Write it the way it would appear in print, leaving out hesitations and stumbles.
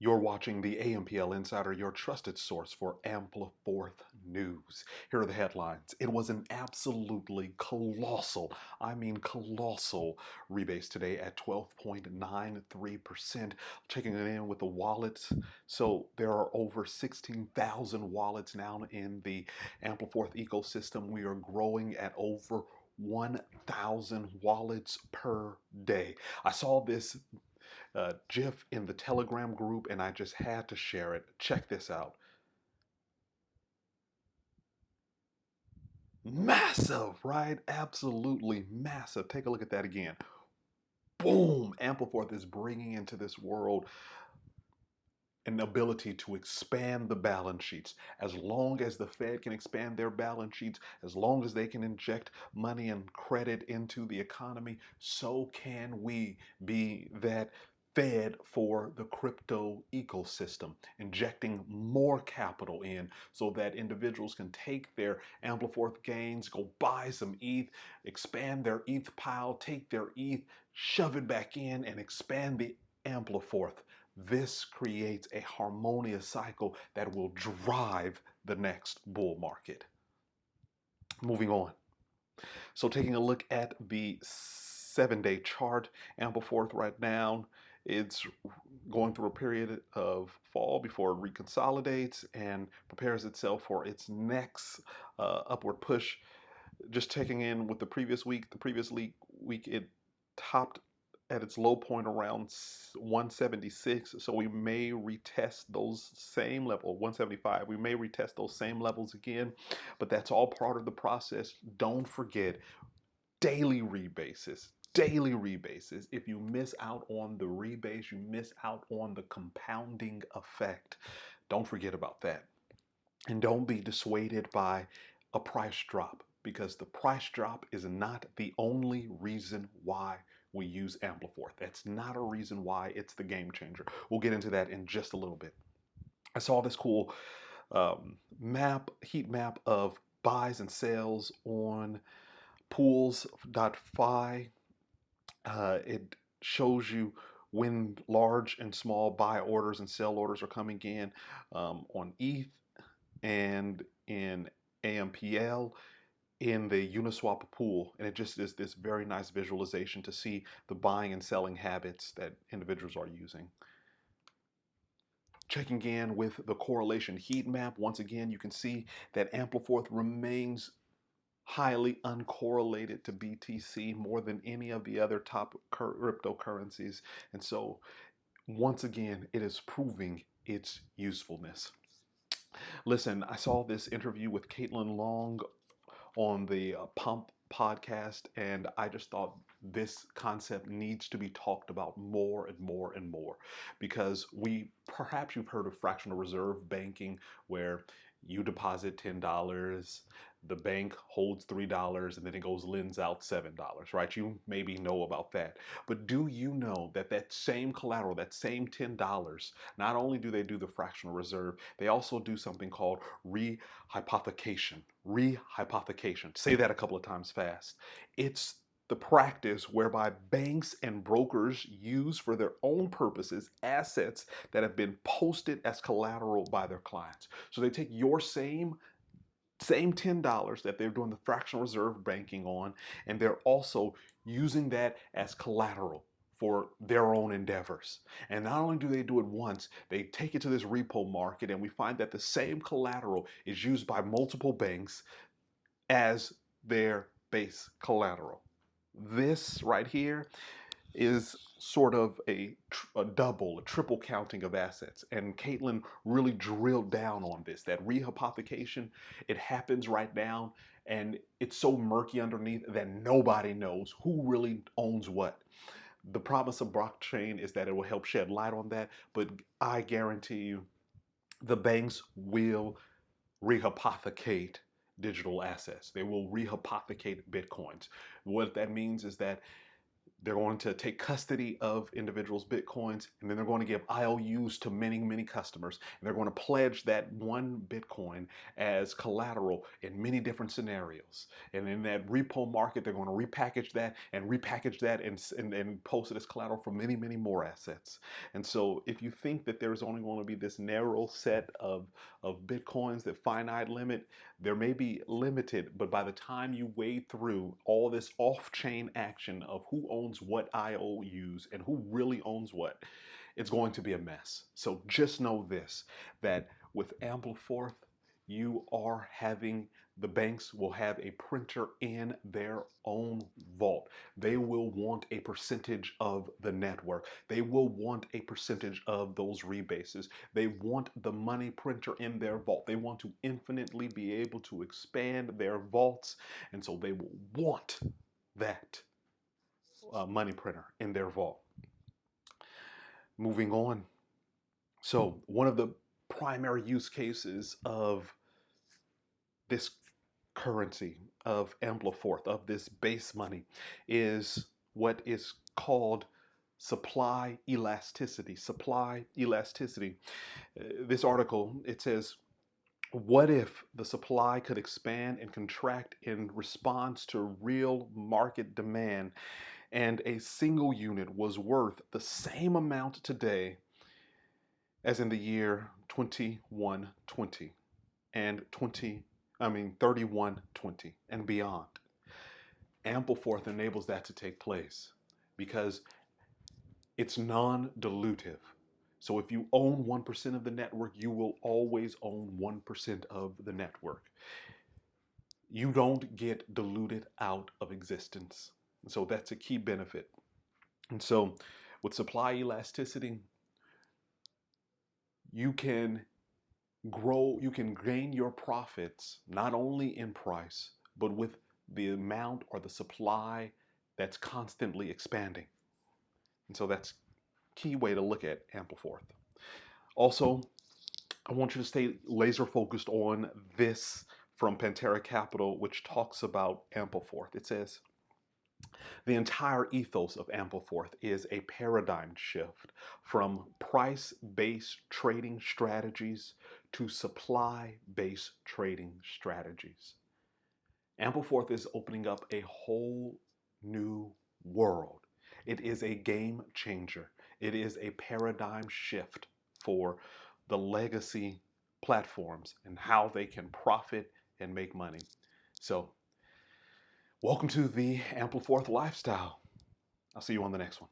You're watching the AMPL Insider, your trusted source for Ampleforth news. Here are the headlines. It was an absolutely colossal, I mean colossal, rebase today at 12.93%. Checking it in with the wallets. So there are over 16,000 wallets now in the Ampleforth ecosystem. We are growing at over 1,000 wallets per day. I saw this GIF in the Telegram group, and I just had to share it. Check this out. Massive, right? Absolutely massive. Take a look at that again. Boom! Ampleforth is bringing into this world an ability to expand the balance sheets. As long as the Fed can expand their balance sheets, as long as they can inject money and credit into the economy, so can we be that Fed for the crypto ecosystem, injecting more capital in so that individuals can take their Ampleforth gains, go buy some ETH, expand their ETH pile, take their ETH, shove it back in, and expand the Ampleforth. This creates a harmonious cycle that will drive the next bull market. Moving on. So taking a look at the 7-day chart, Ampleforth right now, it's going through a period of fall before it reconsolidates and prepares itself for its next upward push. Just checking in with the previous week, it topped at its low point around 176, so we may retest those same level, 175. We may retest those same levels again, but that's all part of the process. Don't forget daily rebases. Daily rebases. If you miss out on the rebase, you miss out on the compounding effect. Don't forget about that. And don't be dissuaded by a price drop, because the price drop is not the only reason why we use Ampleforth. That's not a reason why it's the game changer. We'll get into that in just a little bit. I saw this cool heat map of buys and sales on pools.fi. It shows you when large and small buy orders and sell orders are coming in on ETH and in AMPL in the Uniswap pool, and it just is this very nice visualization to see the buying and selling habits that individuals are using. Checking in with the correlation heat map, once again you can see that Ampleforth remains highly uncorrelated to BTC more than any of the other top cryptocurrencies, and so once again it is proving its usefulness. Listen, I saw this interview with Caitlin Long on the Pump podcast, and I just thought this concept needs to be talked about more and more and more, because perhaps you've heard of fractional reserve banking, where you deposit $10, the bank holds $3, and then it goes lends out $7, right? You maybe know about that. But do you know that that same collateral, that same $10, not only do they do the fractional reserve, they also do something called rehypothecation. Rehypothecation. Say that a couple of times fast. It's the practice whereby banks and brokers use for their own purposes assets that have been posted as collateral by their clients. So they take your same $10 that they're doing the fractional reserve banking on, and they're also using that as collateral for their own endeavors. And not only do they do it once, they take it to this repo market, and we find that the same collateral is used by multiple banks as their base collateral. This right here is sort of a triple counting of assets. And Caitlin really drilled down on this, that rehypothecation, it happens right now, and it's so murky underneath that nobody knows who really owns what. The promise of blockchain is that it will help shed light on that, but I guarantee you the banks will rehypothecate digital assets. They will rehypothecate bitcoins. What that means is that They're going to take custody of individuals' Bitcoins, and then they're going to give IOUs to many, many customers. And they're going to pledge that one Bitcoin as collateral in many different scenarios. And in that repo market, they're going to repackage that and post it as collateral for many, many more assets. And so if you think that there's only going to be this narrow set of Bitcoins, that finite limit, there may be limited, but by the time you wade through all this off-chain action of who owns what IOUs and who really owns what, it's going to be a mess. So just know this, that with Ampleforth, the banks will have a printer in their own vault. They will want a percentage of the network. They will want a percentage of those rebases. They want the money printer in their vault. They want to infinitely be able to expand their vaults, and so they will want that money printer in their vault. Moving on. So one of the primary use cases of this currency, of Ampleforth, of this base money, is what is called supply elasticity. Supply elasticity. This article, it says, what if the supply could expand and contract in response to real market demand, and a single unit was worth the same amount today as in the year 2120 and 3120 and beyond? Ampleforth enables that to take place because it's non-dilutive. So if you own 1% of the network, you will always own 1% of the network. You don't get diluted out of existence. And so that's a key benefit. And so with supply elasticity, you can gain your profits not only in price, but with the amount or the supply that's constantly expanding. And so that's a key way to look at Ampleforth. Also, I want you to stay laser focused on this from Pantera Capital, which talks about Ampleforth. It says, the entire ethos of Ampleforth is a paradigm shift from price-based trading strategies to supply-based trading strategies. Ampleforth is opening up a whole new world. It is a game changer. It is a paradigm shift for the legacy platforms and how they can profit and make money. So, welcome to the Ampleforth lifestyle. I'll see you on the next one.